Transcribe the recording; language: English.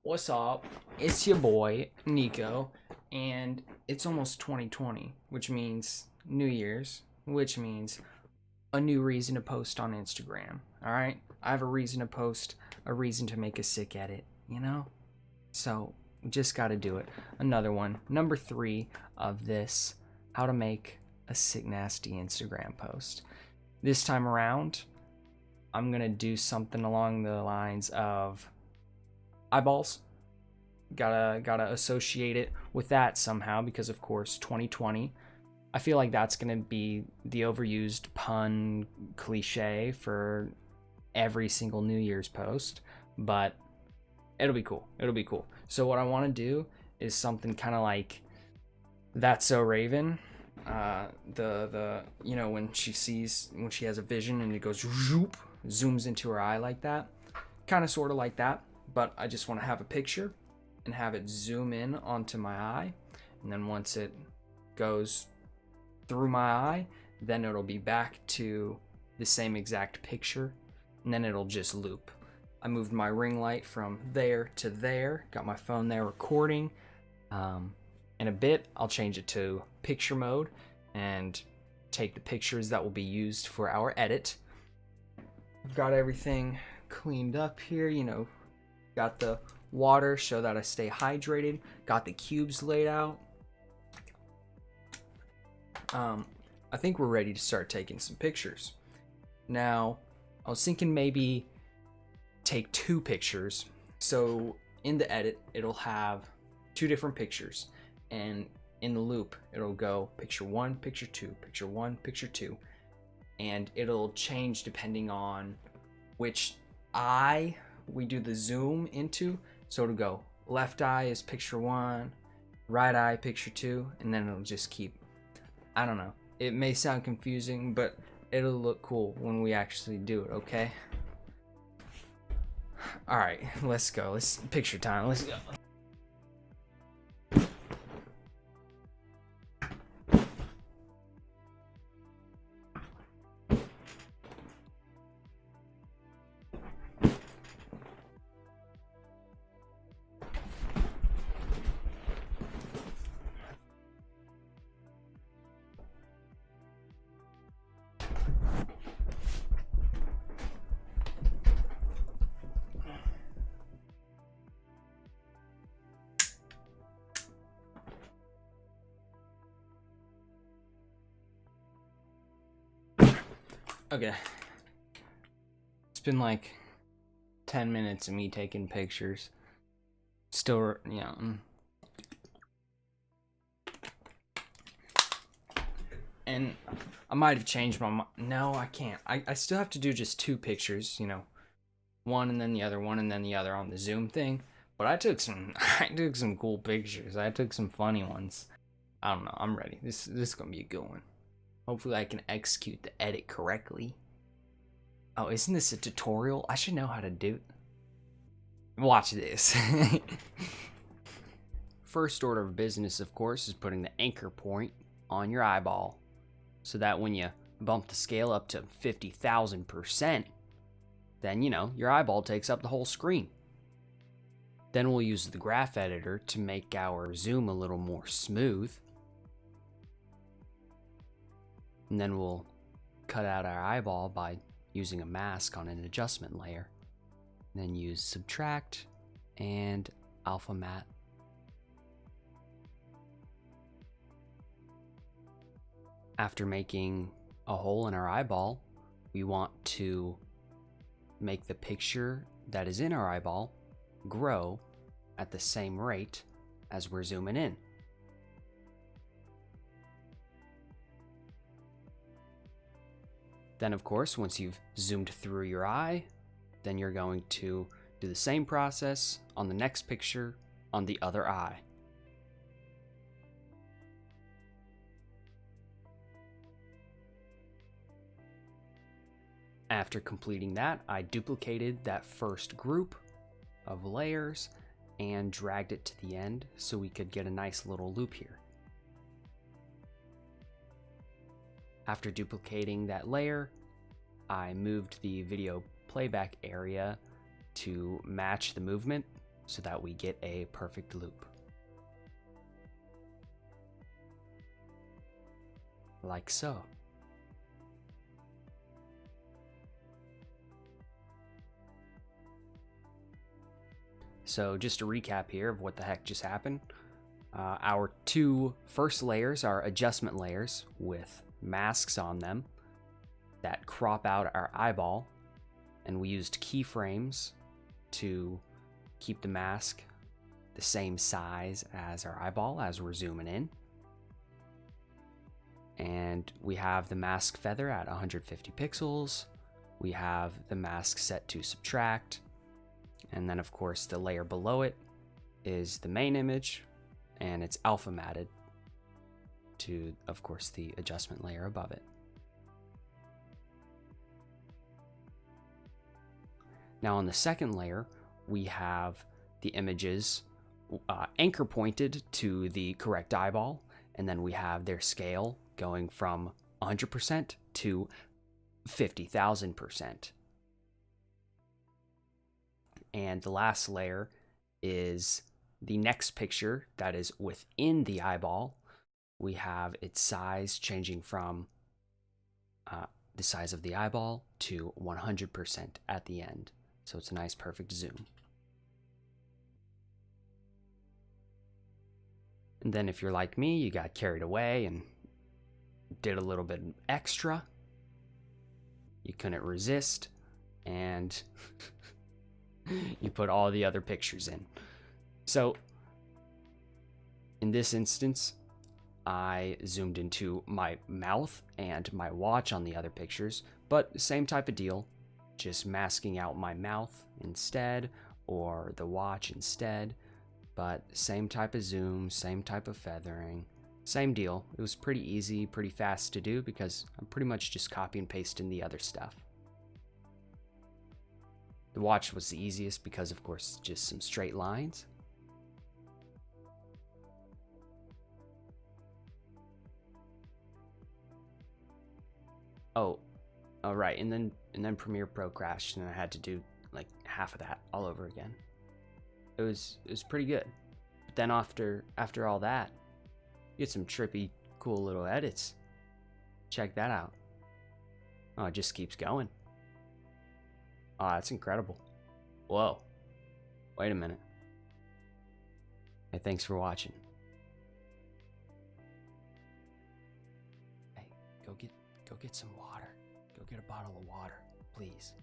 What's up? It's your boy, Nico, and it's almost 2020, which means New Year's, which means a new reason to post on Instagram, alright? I have a reason to post, a reason to make a sick edit, you know? So, just gotta do it. Another one, number 3 of this, how to make a sick nasty Instagram post. This time around, I'm gonna do something along the lines of eyeballs. Gotta associate it with that somehow, because of course 2020, I feel like that's gonna be the overused pun cliche for every single New Year's post, but it'll be cool. So what I want to do is something kind of like That's So Raven, the when she has a vision and it goes zoop, zooms into her eye like that, kind of sort of like that, but I just want to have a picture and have it zoom in onto my eye, and then once it goes through my eye, then it'll be back to the same exact picture, and then it'll just loop. I moved my ring light from there to there, got my phone there recording. In a bit, I'll change it to picture mode and take the pictures that will be used for our edit. I've got everything cleaned up here, got the water so that I stay hydrated, got the cubes laid out. I think we're ready to start taking some pictures. Now, I was thinking maybe take 2 pictures. So in the edit, it'll have 2 different pictures, and in the loop, it'll go picture 1, picture 2, picture 1, picture 2, and it'll change depending on which eye we do the zoom into. So it'll go left eye is picture 1, right eye picture 2, and then it'll just keep, I don't know. It may sound confusing, but it'll look cool when we actually do it, okay? All right, let's go. Let's picture time. Let's go. Okay. It's been like 10 minutes of me taking pictures. Still, And I might have changed my mind. No, I can't. I still have to do just 2 pictures, one and then the other, one and then the other on the Zoom thing. But I took some cool pictures. I took some funny ones. I don't know. I'm ready. This is gonna be a good one. Hopefully I can execute the edit correctly. Oh, isn't this a tutorial? I should know how to do it. Watch this. First order of business, of course, is putting the anchor point on your eyeball, so that when you bump the scale up to 50,000%, then, your eyeball takes up the whole screen. Then we'll use the graph editor to make our zoom a little more smooth. And then we'll cut out our eyeball by using a mask on an adjustment layer. And then use subtract and alpha matte. After making a hole in our eyeball, we want to make the picture that is in our eyeball grow at the same rate as we're zooming in. Then, of course, once you've zoomed through your eye, then you're going to do the same process on the next picture on the other eye. After completing that, I duplicated that first group of layers and dragged it to the end so we could get a nice little loop here. After duplicating that layer, I moved the video playback area to match the movement so that we get a perfect loop. Like so. So just a recap here of what the heck just happened. Our two first layers are adjustment layers with masks on them that crop out our eyeball, and we used keyframes to keep the mask the same size as our eyeball as we're zooming in. And we have the mask feather at 150 pixels. We have the mask set to subtract. And then of course the layer below it is the main image, and it's alpha matted to, of course, the adjustment layer above it. Now on the second layer, we have the images anchor pointed to the correct eyeball, and then we have their scale going from 100% to 50,000%. And the last layer is the next picture that is within the eyeball. We have its size changing from the size of the eyeball to 100% at the end. So it's a nice perfect zoom. And then if you're like me, you got carried away and did a little bit extra. You couldn't resist, and you put all the other pictures in. So in this instance, I zoomed into my mouth and my watch on the other pictures, but same type of deal, just masking out my mouth instead, or the watch instead, but same type of zoom, same type of feathering, same deal. It was pretty easy, pretty fast to do because I'm pretty much just copy and pasting the other stuff. The watch was the easiest because, of course, just some straight lines. Oh, right, and then Premiere Pro crashed, and I had to do like half of that all over again. It was pretty good, but then after all that, you get some trippy, cool little edits. Check that out. Oh, it just keeps going. Oh, that's incredible. Whoa. Wait a minute. Hey, thanks for watching. Hey, go get some water. Go get a bottle of water, please.